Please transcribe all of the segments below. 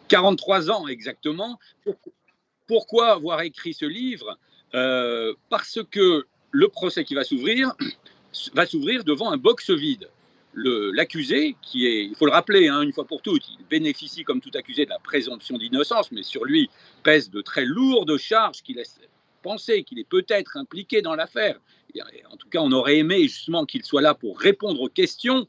43 ans exactement. Pourquoi avoir écrit ce livre? Parce que le procès qui va s'ouvrir devant un box vide. L'accusé, qui est, il faut le rappeler une fois pour toutes, il bénéficie comme tout accusé de la présomption d'innocence, mais sur lui pèsent de très lourdes charges qui laissent penser qu'il est peut-être impliqué dans l'affaire. En tout cas, on aurait aimé justement qu'il soit là pour répondre aux questions.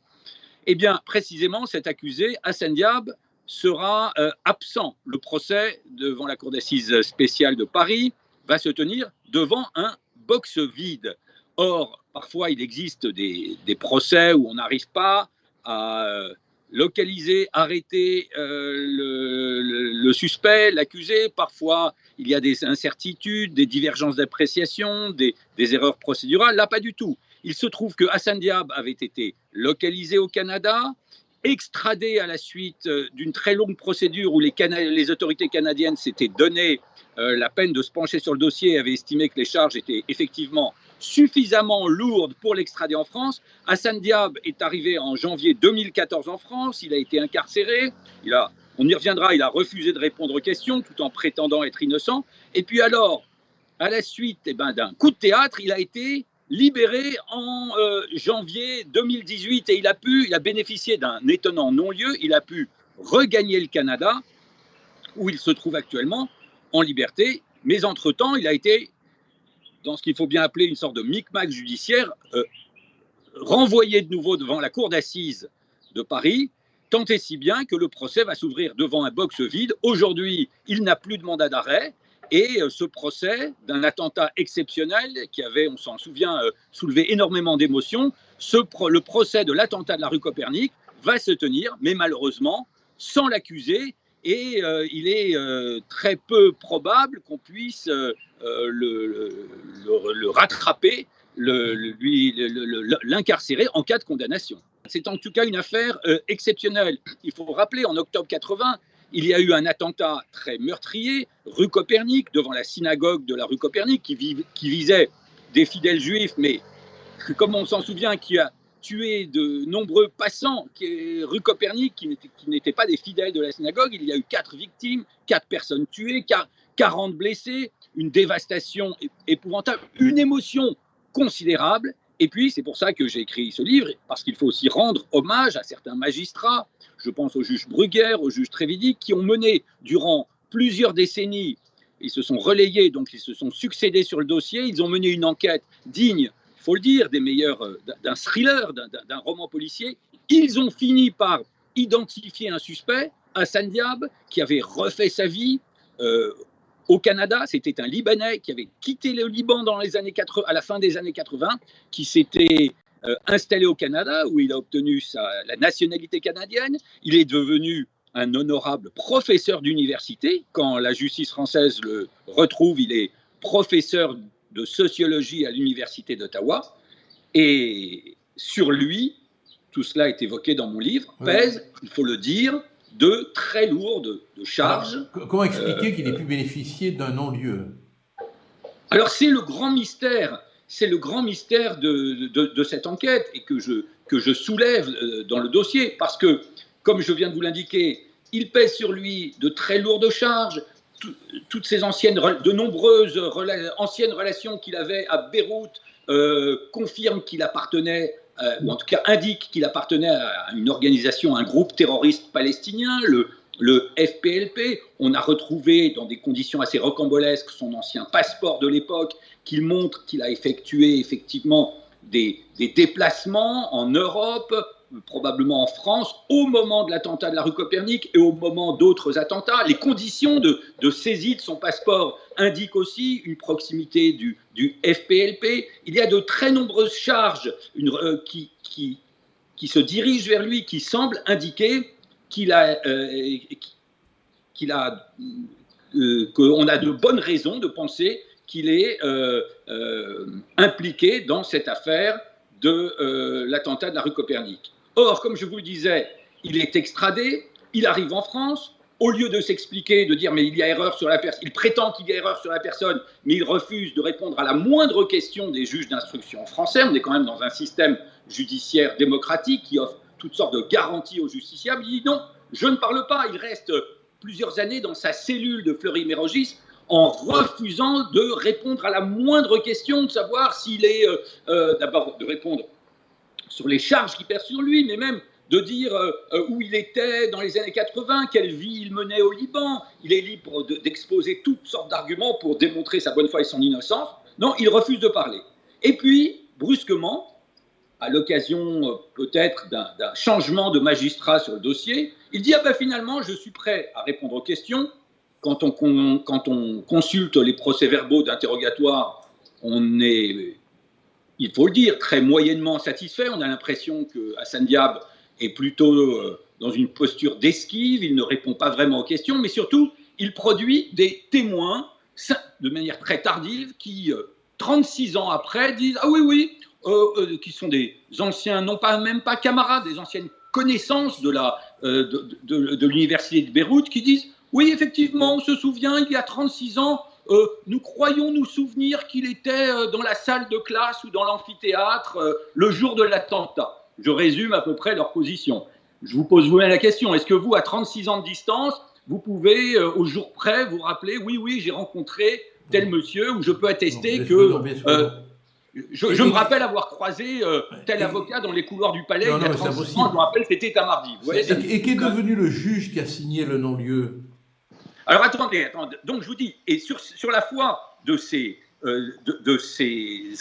Eh bien, précisément, cet accusé, Hassan Diab, sera absent. Le procès devant la cour d'assises spéciale de Paris va se tenir devant un box vide. Or, parfois, il existe des procès où on n'arrive pas à localiser, arrêter le suspect, l'accusé. Parfois, il y a des incertitudes, des divergences d'appréciation, des erreurs procédurales. Là, pas du tout. Il se trouve que Hassan Diab avait été localisé au Canada, extradé à la suite d'une très longue procédure où les autorités canadiennes s'étaient donné la peine de se pencher sur le dossier et avaient estimé que les charges étaient effectivement suffisamment lourdes pour l'extrader en France. Hassan Diab est arrivé en janvier 2014 en France, il a été incarcéré, on y reviendra, il a refusé de répondre aux questions tout en prétendant être innocent. Et puis alors, à la suite d'un coup de théâtre, il a été libéré en janvier 2018 et il a bénéficié d'un étonnant non-lieu. Il a pu regagner le Canada, où il se trouve actuellement en liberté. Mais entre-temps, il a été, dans ce qu'il faut bien appeler une sorte de micmac judiciaire, renvoyé de nouveau devant la cour d'assises de Paris, tant et si bien que le procès va s'ouvrir devant un box vide. Aujourd'hui, il n'a plus de mandat d'arrêt. Et ce procès d'un attentat exceptionnel qui avait, on s'en souvient, soulevé énormément d'émotions, le procès de l'attentat de la rue Copernic va se tenir, mais malheureusement, sans l'accusé. Et il est très peu probable qu'on puisse le rattraper, l'incarcérer en cas de condamnation. C'est en tout cas une affaire exceptionnelle. Il faut rappeler, en octobre 80, il y a eu un attentat très meurtrier, rue Copernic, devant la synagogue de la rue Copernic, qui visait des fidèles juifs, mais comme on s'en souvient, qui a tué de nombreux passants, rue Copernic, qui n'étaient pas des fidèles de la synagogue. Il y a eu 4 victimes, 4 personnes tuées, 40 blessés, une dévastation épouvantable, une émotion considérable. Et puis, c'est pour ça que j'ai écrit ce livre, parce qu'il faut aussi rendre hommage à certains magistrats. Je pense au juge Bruguère, au juge Trévidic, qui ont mené durant plusieurs décennies, ils se sont relayés, donc ils se sont succédés sur le dossier, ils ont mené une enquête digne, il faut le dire, des meilleurs, d'un thriller, d'un roman policier. Ils ont fini par identifier un suspect, Hassan Diab, qui avait refait sa vie au Canada. C'était un Libanais qui avait quitté le Liban dans les années 80, à la fin des années 80, qui s'était installé au Canada, où il a obtenu la nationalité canadienne. Il est devenu un honorable professeur d'université. Quand la justice française le retrouve, il est professeur de sociologie à l'université d'Ottawa. Et sur lui, tout cela est évoqué dans mon livre, pèse, il faut le dire, de très lourdes charges. Alors, comment expliquer qu'il ait pu bénéficier d'un non-lieu? Alors c'est le grand mystère, de cette enquête et que je soulève dans le dossier, parce que, comme je viens de vous l'indiquer, il pèse sur lui de très lourdes charges. Toutes ces de nombreuses anciennes relations qu'il avait à Beyrouth confirment qu'il appartenait, ou en tout cas indiquent qu'il appartenait à une organisation, à un groupe terroriste palestinien, le FPLP. On a retrouvé dans des conditions assez rocambolesques son ancien passeport de l'époque qui montre qu'il a effectué effectivement des déplacements en Europe, probablement en France, au moment de l'attentat de la rue Copernic et au moment d'autres attentats. Les conditions de saisie de son passeport indiquent aussi une proximité du FPLP. Il y a de très nombreuses charges qui se dirigent vers lui, qui semblent indiquer qu'on a de bonnes raisons de penser qu'il est impliqué dans cette affaire de l'attentat de la rue Copernic. Or, comme je vous le disais, il est extradé, il arrive en France, au lieu de s'expliquer, de dire mais il y a erreur sur la personne, il prétend qu'il y a erreur sur la personne, mais il refuse de répondre à la moindre question des juges d'instruction français. On est quand même dans un système judiciaire démocratique qui offre toutes sortes de garanties aux justiciables. Il dit non, je ne parle pas, il reste plusieurs années dans sa cellule de Fleury-Mérogis en refusant de répondre à la moindre question, de savoir s'il est, d'abord de répondre sur les charges qu'il perd sur lui, mais même de dire où il était dans les années 80, quelle vie il menait au Liban. Il est libre d'exposer toutes sortes d'arguments pour démontrer sa bonne foi et son innocence. Non, il refuse de parler. Et puis, brusquement, à l'occasion peut-être d'un changement de magistrat sur le dossier, il dit « Ah ben finalement, je suis prêt à répondre aux questions. » Quand on consulte les procès-verbaux d'interrogatoire, on est, il faut le dire, très moyennement satisfait. On a l'impression que Hassan Diab est plutôt dans une posture d'esquive, il ne répond pas vraiment aux questions, mais surtout, il produit des témoins de manière très tardive qui, 36 ans après, disent « Ah oui, qui sont des anciens, non pas même pas camarades, des anciennes connaissances de l'université de Beyrouth, qui disent « Oui, effectivement, on se souvient, il y a 36 ans, nous croyons nous souvenir qu'il était dans la salle de classe ou dans l'amphithéâtre le jour de l'attentat. » Je résume à peu près leur position. Je vous pose vous-même la question. Est-ce que vous, à 36 ans de distance, vous pouvez, au jour près, vous rappeler, oui, j'ai rencontré tel monsieur, ou je peux attester que... Je me rappelle avoir croisé tel avocat dans les couloirs du palais il y a 36 ans, je me rappelle, c'était un mardi. Et qu'est devenu le juge qui a signé le non-lieu? Alors attendez, donc je vous dis, et sur la foi de ces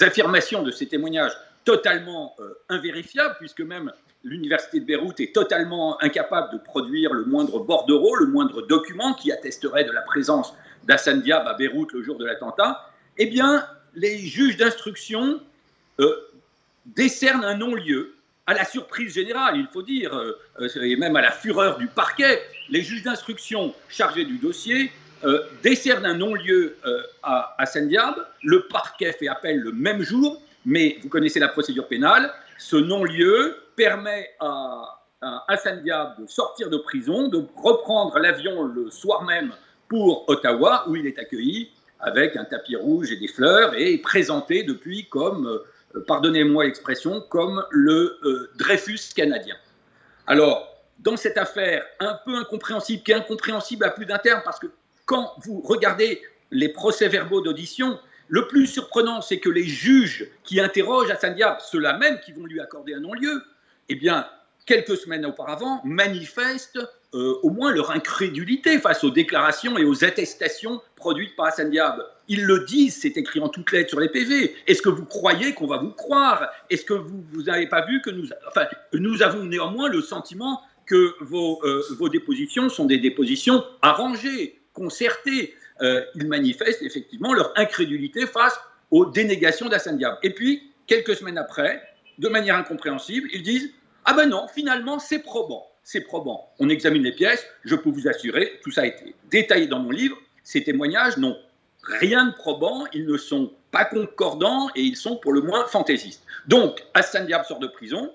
affirmations, de ces témoignages totalement invérifiables, puisque même l'université de Beyrouth est totalement incapable de produire le moindre bordereau, le moindre document qui attesterait de la présence d'Hassan Diab à Beyrouth le jour de l'attentat, eh bien, les juges d'instruction décernent un non-lieu à la surprise générale, il faut dire, et même à la fureur du parquet. Les juges d'instruction chargés du dossier décernent un non-lieu à Hassan Diab. Le parquet fait appel le même jour, mais vous connaissez la procédure pénale. Ce non-lieu permet à Hassan Diab de sortir de prison, de reprendre l'avion le soir même pour Ottawa, où il est accueilli avec un tapis rouge et des fleurs, et présenté depuis comme, pardonnez-moi l'expression, comme le Dreyfus canadien. Alors, dans cette affaire un peu incompréhensible, qui est incompréhensible à plus d'un terme, parce que quand vous regardez les procès-verbaux d'audition, le plus surprenant, c'est que les juges qui interrogent Hassan Diab, ceux-là même qui vont lui accorder un non-lieu, eh bien, quelques semaines auparavant, manifestent au moins leur incrédulité face aux déclarations et aux attestations produites par Hassan Diab. Ils le disent, c'est écrit en toutes lettres sur les PV. Est-ce que vous croyez qu'on va vous croire? Est-ce que vous n'avez pas vu que nous avons néanmoins le sentiment que vos dépositions sont des dépositions arrangées, concertées. Ils manifestent effectivement leur incrédulité face aux dénégations d'Hassan Diab. Et puis, quelques semaines après, de manière incompréhensible, ils disent « Ah ben non, finalement, c'est probant. C'est probant. On examine les pièces, je peux vous assurer, tout ça a été détaillé dans mon livre, ces témoignages n'ont rien de probant, ils ne sont pas concordants et ils sont pour le moins fantaisistes. » Donc, Hassan Diab sort de prison,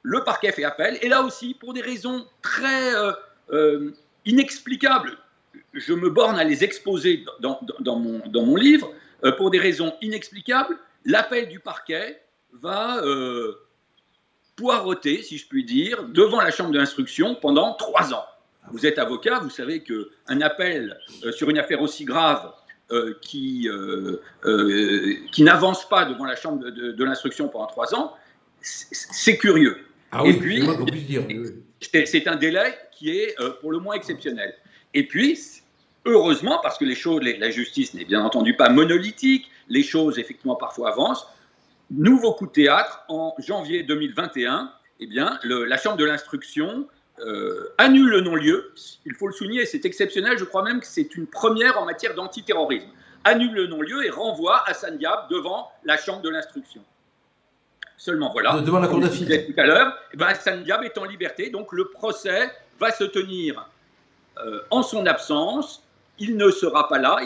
le parquet fait appel, et là aussi, pour des raisons très inexplicables, je me borne à les exposer dans mon livre, pour des raisons inexplicables, l'appel du parquet va poireauter, si je puis dire, devant la chambre d'instruction pendant 3 ans. Vous êtes avocat, vous savez qu'un appel sur une affaire aussi grave qui n'avance pas devant la chambre de l'instruction pendant 3 ans, c'est curieux. Ah oui, et puis, c'est un délai qui est pour le moins exceptionnel. Et puis, heureusement, parce que la justice n'est bien entendu pas monolithique, les choses effectivement parfois avancent. Nouveau coup de théâtre, en janvier 2021, eh bien, la chambre de l'instruction annule le non-lieu. Il faut le souligner, c'est exceptionnel, je crois même que c'est une première en matière d'antiterrorisme. Annule le non-lieu et renvoie Hassan Diab devant la chambre de l'instruction. Seulement voilà, devant la cour d'assises. Tout à l'heure, Hassan Diab est en liberté, donc le procès va se tenir en son absence. Il ne sera pas là,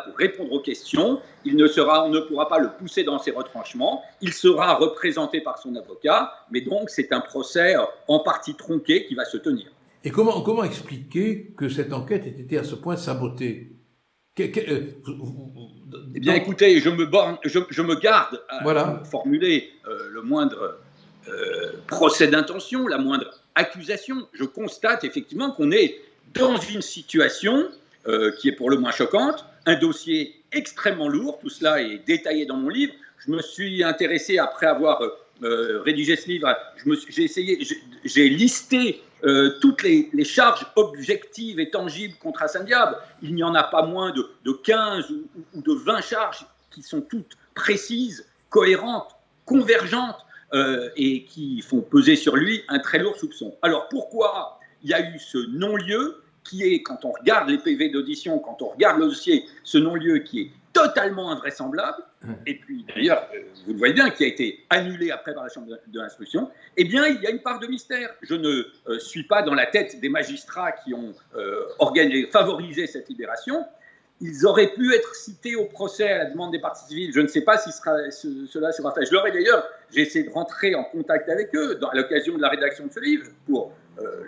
pour répondre aux questions, on ne pourra pas le pousser dans ses retranchements, il sera représenté par son avocat, mais donc c'est un procès en partie tronqué qui va se tenir. Et comment expliquer que cette enquête ait été à ce point sabotée? Eh bien, écoutez, je me garde à formuler le moindre procès d'intention, la moindre accusation. Je constate effectivement qu'on est dans une situation qui est pour le moins choquante, un dossier extrêmement lourd, tout cela est détaillé dans mon livre. Je me suis intéressé, après avoir rédigé ce livre, j'ai listé toutes les charges objectives et tangibles contre Hassan Diab. Il n'y en a pas moins de 15 ou de 20 charges qui sont toutes précises, cohérentes, convergentes et qui font peser sur lui un très lourd soupçon. Alors pourquoi il y a eu ce non-lieu qui est, quand on regarde les PV d'audition, quand on regarde le dossier, ce non-lieu qui est totalement invraisemblable, et puis d'ailleurs, vous le voyez bien, qui a été annulé après par la Chambre de l'instruction, eh bien, il y a une part de mystère. Je ne suis pas dans la tête des magistrats qui ont favorisé cette libération. Ils auraient pu être cités au procès à la demande des parties civiles. Je ne sais pas si cela sera fait. Je leur ai d'ailleurs, j'ai essayé de rentrer en contact avec eux à l'occasion de la rédaction de ce livre pour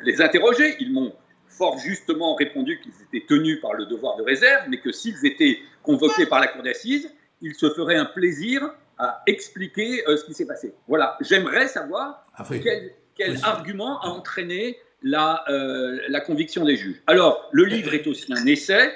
les interroger. Ils m'ont fort justement répondu qu'ils étaient tenus par le devoir de réserve, mais que s'ils étaient convoqués par la cour d'assises, ils se feraient un plaisir à expliquer ce qui s'est passé. Voilà, j'aimerais savoir quel argument a entraîné la conviction des juges. Alors, le livre est aussi un essai.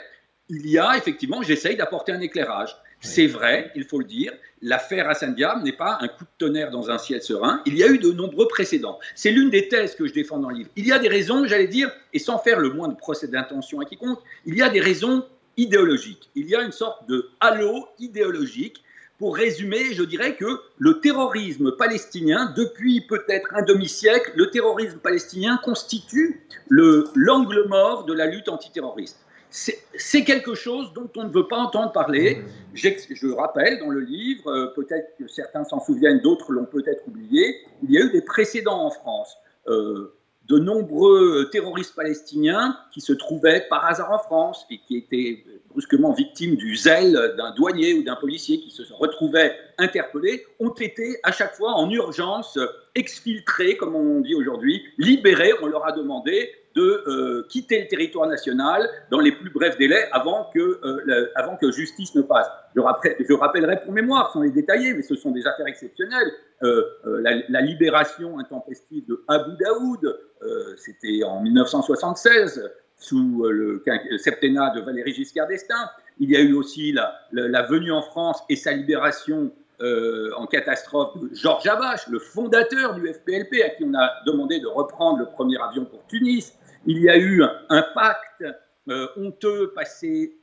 Il y a effectivement, j'essaye d'apporter un éclairage. C'est vrai, il faut le dire, l'affaire Hassan Diab n'est pas un coup de tonnerre dans un ciel serein. Il y a eu de nombreux précédents. C'est l'une des thèses que je défends dans le livre. Il y a des raisons, j'allais dire, et sans faire le moindre procès d'intention à quiconque, il y a des raisons idéologiques. Il y a une sorte de halo idéologique. Pour résumer, je dirais que le terrorisme palestinien, depuis peut-être un demi-siècle, le terrorisme palestinien constitue l'angle mort de la lutte antiterroriste. C'est quelque chose dont on ne veut pas entendre parler. Je rappelle dans le livre, peut-être que certains s'en souviennent, d'autres l'ont peut-être oublié, il y a eu des précédents en France. De nombreux terroristes palestiniens qui se trouvaient par hasard en France et qui étaient brusquement victimes du zèle d'un douanier ou d'un policier qui se retrouvaient interpellés, ont été à chaque fois en urgence exfiltrés, comme on dit aujourd'hui, libérés. On leur a demandé de quitter le territoire national dans les plus brefs délais avant que justice ne passe. Je rappellerai pour mémoire, sans les détailler, mais ce sont des affaires exceptionnelles. La libération intempestive de Abu Daoud, c'était en 1976, sous le septennat de Valéry Giscard d'Estaing. Il y a eu aussi la venue en France et sa libération en catastrophe de Georges Habache, le fondateur du FPLP, à qui on a demandé de reprendre le premier avion pour Tunis. Il y a eu un pacte honteux passé,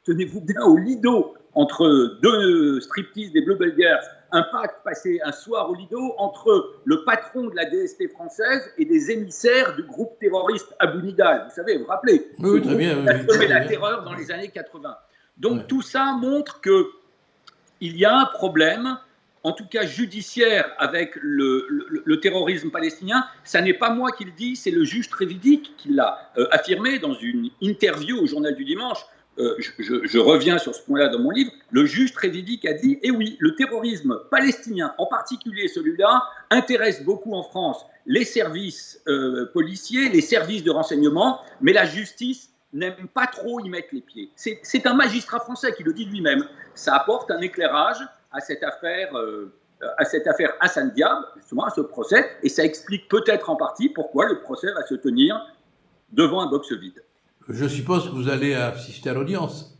tenez-vous bien, au Lido, entre deux striptease des Bleu Girls, un pacte passé un soir au Lido entre le patron de la DST française et des émissaires du groupe terroriste Abu Nidal. Vous savez, vous vous rappelez, oui, très bien, qui a semé la terreur dans les années 80. Donc tout ça montre qu'il y a un problème, en tout cas judiciaire, avec le terrorisme palestinien. Ça n'est pas moi qui le dis, c'est le juge Trévidic qui l'a affirmé dans une interview au Journal du Dimanche. Je reviens sur ce point-là dans mon livre. Le juge Trévidic a dit, eh oui, le terrorisme palestinien, en particulier celui-là, intéresse beaucoup en France les services policiers, les services de renseignement, mais la justice n'aime pas trop y mettre les pieds. C'est un magistrat français qui le dit lui-même. Ça apporte un éclairage à cette affaire Hassan Diab, justement à ce procès, et ça explique peut-être en partie pourquoi le procès va se tenir devant un box vide. Je suppose que vous allez assister à l'audience.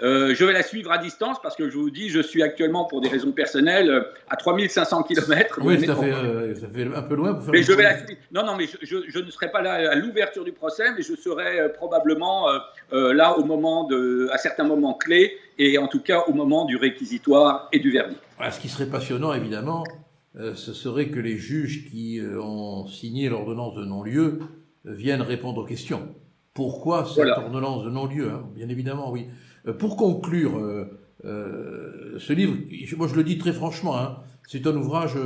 Je vais la suivre à distance parce que je vous dis, je suis actuellement, pour des raisons personnelles, à 3500 km. Oui, ça fait un peu loin pour faire. Mais je vais la suivre. Non, mais je ne serai pas là à l'ouverture du procès, mais je serai probablement là à certains moments clés, et en tout cas au moment du réquisitoire et du verdict. Ce qui serait passionnant, évidemment, ce serait que les juges qui ont signé l'ordonnance de non-lieu viennent répondre aux questions. Pourquoi cette ordonnance de non-lieu, hein? Bien évidemment, oui. Pour conclure ce livre, moi je le dis très franchement, hein, c'est un ouvrage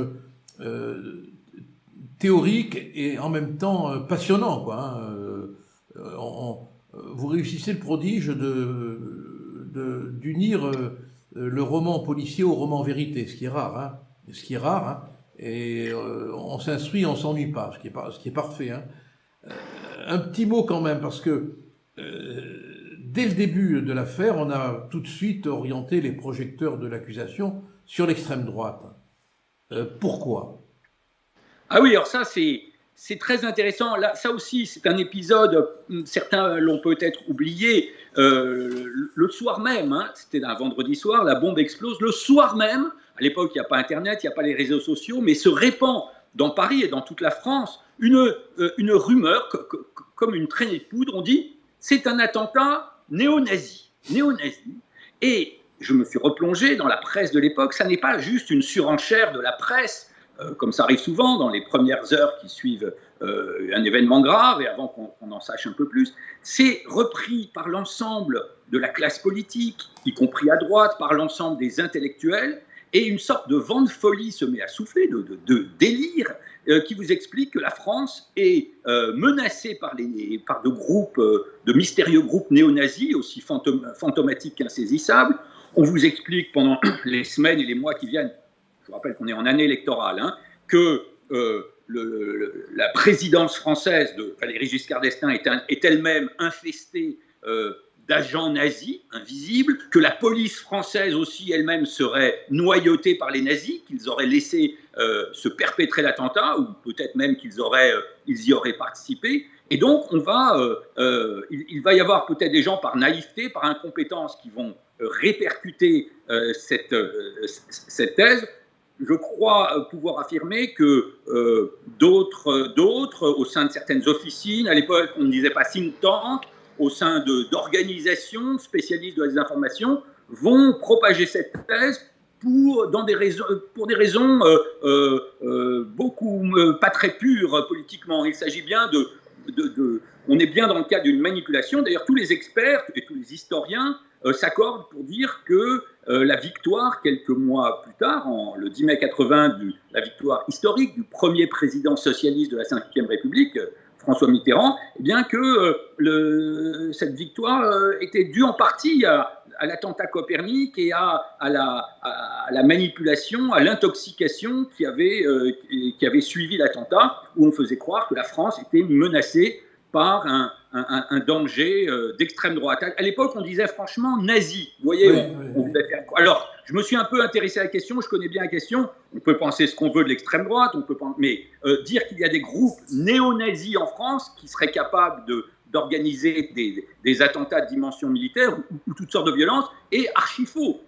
théorique et en même temps passionnant, quoi, hein. Vous réussissez le prodige d'unir le roman policier au roman vérité, ce qui est rare, hein, et on s'instruit, on s'ennuie pas, ce qui est parfait, hein. Un petit mot quand même, parce que dès le début de l'affaire, on a tout de suite orienté les projecteurs de l'accusation sur l'extrême droite. Pourquoi ? Ah oui, alors ça, c'est c'est très intéressant. Là, ça aussi, c'est un épisode, certains l'ont peut-être oublié. Le soir même, hein, c'était un vendredi soir, la bombe explose. Le soir même, à l'époque, il n'y a pas Internet, il n'y a pas les réseaux sociaux, mais se répand dans Paris et dans toute la France une rumeur, comme une traînée de poudre. On dit c'est un attentat néo-nazi. Et je me suis replongé dans la presse de l'époque. Ça n'est pas juste une surenchère de la presse, comme ça arrive souvent dans les premières heures qui suivent un événement grave et avant qu'on en sache un peu plus. C'est repris par l'ensemble de la classe politique, y compris à droite, par l'ensemble des intellectuels, et une sorte de vent de folie se met à souffler, de délire, qui vous explique que la France est menacée par de groupes, de mystérieux groupes néo-nazis, aussi fantomatiques qu'insaisissables. On vous explique pendant les semaines et les mois qui viennent, je vous rappelle qu'on est en année électorale, hein, que la présidence française de Valéry Giscard d'Estaing est elle-même infestée d'agents nazis invisibles, que la police française aussi elle-même serait noyautée par les nazis, qu'ils auraient laissé se perpétrer l'attentat, ou peut-être même qu'ils y auraient participé. Et donc, il va y avoir peut-être des gens par naïveté, par incompétence, qui vont répercuter cette thèse. Je crois pouvoir affirmer que d'autres, au sein de certaines officines, à l'époque on ne disait pas think tank, au sein d'organisations spécialistes de la désinformation, vont propager cette thèse pour des raisons beaucoup pas très pures politiquement. Il s'agit bien on est bien dans le cas d'une manipulation. D'ailleurs, tous les experts et tous les historiens s'accordent pour dire que la victoire, quelques mois plus tard, le 10 mai 80, la victoire historique du premier président socialiste de la Ve République, François Mitterrand, eh bien que cette victoire était due en partie à l'attentat Copernic et à la manipulation, à l'intoxication qui avait suivi l'attentat, où on faisait croire que la France était menacée par un danger d'extrême droite. À l'époque, on disait franchement nazi. Vous voyez, on voulait faire quoi? Alors, je me suis un peu intéressé à la question, je connais bien la question. On peut penser ce qu'on veut de l'extrême droite, mais dire qu'il y a des groupes néo-nazis en France qui seraient capables d'organiser des attentats de dimension militaire ou toutes sortes de violences est archi faux.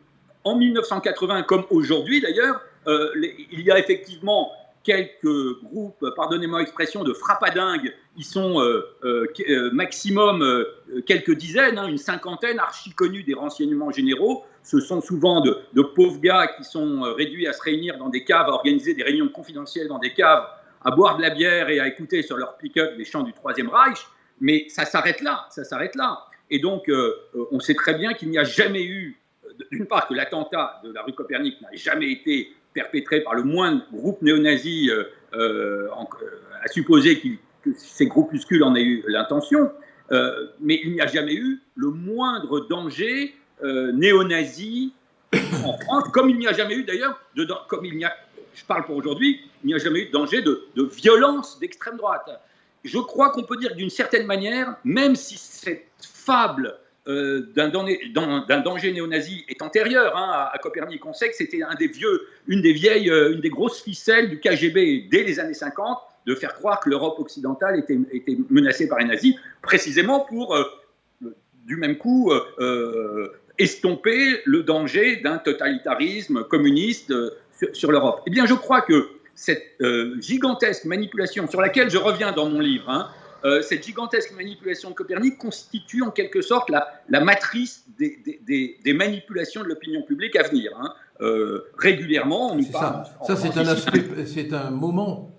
En 1980, comme aujourd'hui d'ailleurs, il y a effectivement quelques groupes, pardonnez-moi l'expression, de frappadingues. Ils sont maximum quelques dizaines, hein, une cinquantaine, archi connus des renseignements généraux. Ce sont souvent de pauvres gars qui sont réduits à se réunir dans des caves, à organiser des réunions confidentielles dans des caves, à boire de la bière et à écouter sur leur pick-up les chants du Troisième Reich. Mais ça s'arrête là. Et donc, on sait très bien qu'il n'y a jamais eu, d'une part, que l'attentat de la rue Copernic n'a jamais été perpétré par le moindre groupe néo-nazi, à supposer que ces groupuscules en aient eu l'intention, mais il n'y a jamais eu le moindre danger néo-nazi en France, comme il n'y a jamais eu d'ailleurs, je parle pour aujourd'hui, il n'y a jamais eu de danger de violence d'extrême droite. Je crois qu'on peut dire d'une certaine manière, même si cette fable d'un danger néo-nazi est antérieure à Copernic, on sait que c'était une des grosses ficelles du KGB dès les années 50, de faire croire que l'Europe occidentale était menacée par les nazis, précisément pour, du même coup, estomper le danger d'un totalitarisme communiste sur l'Europe. Eh bien, je crois que cette gigantesque manipulation, sur laquelle je reviens dans mon livre, cette gigantesque manipulation de Copernic constitue en quelque sorte la matrice des manipulations de l'opinion publique à venir. Régulièrement, on nous parle. Ça, c'est un moment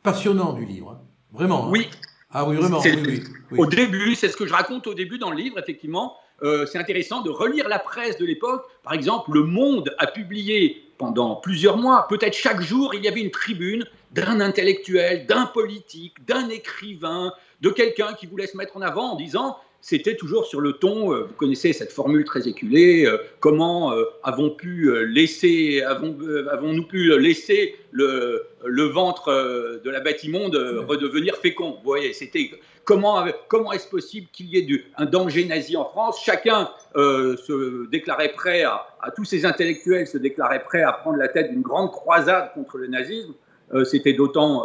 passionnant du livre, vraiment. Oui. Ah oui, vraiment. Oui. Au début, c'est ce que je raconte au début dans le livre, effectivement. C'est intéressant de relire la presse de l'époque. Par exemple, Le Monde a publié pendant plusieurs mois, peut-être chaque jour, il y avait une tribune d'un intellectuel, d'un politique, d'un écrivain, de quelqu'un qui voulait se mettre en avant en disant, c'était toujours sur le ton, vous connaissez cette formule très éculée, comment avons-nous pu laisser le ventre de la bête immonde redevenir fécond. Vous voyez, c'était comment est-ce possible qu'il y ait un danger nazi en France? Chacun se déclarait prêt tous ces intellectuels se déclaraient prêts à prendre la tête d'une grande croisade contre le nazisme. c'était d'autant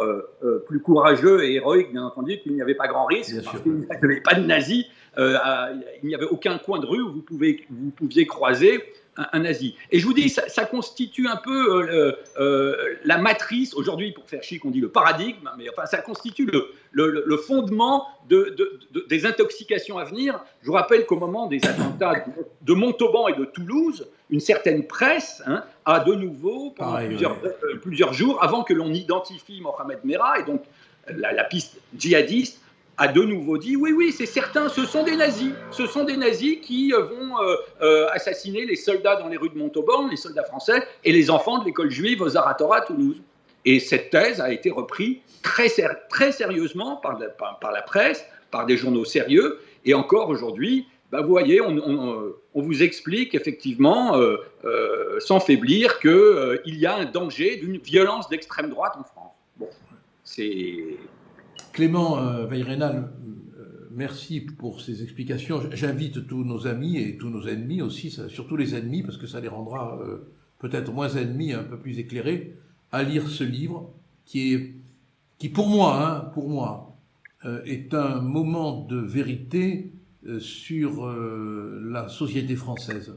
plus courageux et héroïque, bien entendu, qu'il n'y avait pas grand risque, parce qu'il n'y avait pas de nazis. Il n'y avait aucun coin de rue où vous pouviez croiser un nazi. Et je vous dis, ça constitue un peu la matrice, aujourd'hui pour faire chic on dit le paradigme, mais enfin ça constitue le fondement des intoxications à venir. Je vous rappelle qu'au moment des attentats de Montauban et de Toulouse, une certaine presse a de nouveau, pendant plusieurs jours, avant que l'on identifie Mohamed Merah, et donc la piste djihadiste, a de nouveau dit oui, c'est certain, ce sont des nazis. Ce sont des nazis qui vont assassiner les soldats dans les rues de Montauban, les soldats français, et les enfants de l'école juive aux Zaratora à Toulouse. Et cette thèse a été reprise très sérieusement par la presse, par des journaux sérieux. Et encore aujourd'hui, vous voyez, on vous explique effectivement, sans faiblir, qu'il y a un danger d'une violence d'extrême droite en France. Bon, c'est... Clément Weyrenal, merci pour ces explications. J'invite tous nos amis et tous nos ennemis aussi, surtout les ennemis, parce que ça les rendra peut-être moins ennemis, un peu plus éclairés, à lire ce livre qui pour moi, est un moment de vérité sur la société française.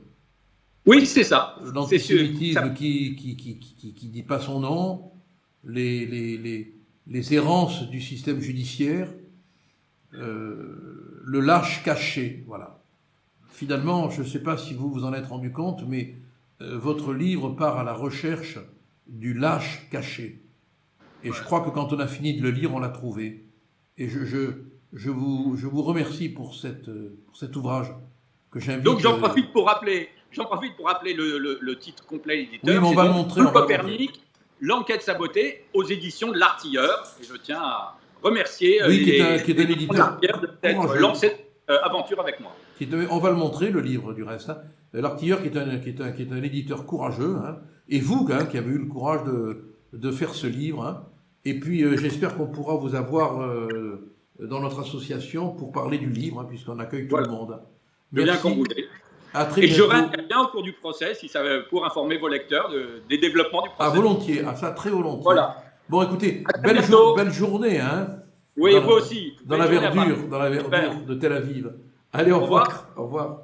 Oui, c'est ça. L'antisémitisme qui dit pas son nom, les errances du système judiciaire, le lâche caché, voilà. Finalement, je ne sais pas si vous vous en êtes rendu compte, mais votre livre part à la recherche du lâche caché. Et je crois que quand on a fini de le lire, on l'a trouvé. Et je vous remercie pour cet ouvrage que j'invite. Donc j'en profite pour rappeler le titre complet l'éditeur. Oui, mais on va le montrer. Copernic, l'enquête sabotée aux éditions de l'Artilleur. Et je tiens à remercier qui est un éditeur d'être lancé cette aventure avec moi. On va le montrer, le livre du reste. L'Artilleur qui est un éditeur courageux. Et vous, qui avez eu le courage de faire ce livre. Et puis j'espère qu'on pourra vous avoir dans notre association pour parler du livre, puisqu'on accueille tout le monde. Merci. Bien qu'on voulait. Et je reviens au cours du procès pour informer vos lecteurs des développements du procès. Volontiers, ça très volontiers. Voilà. Bon, écoutez, belle journée. Oui, vous aussi. Dans la verdure de Tel Aviv. Allez, au revoir. Au revoir.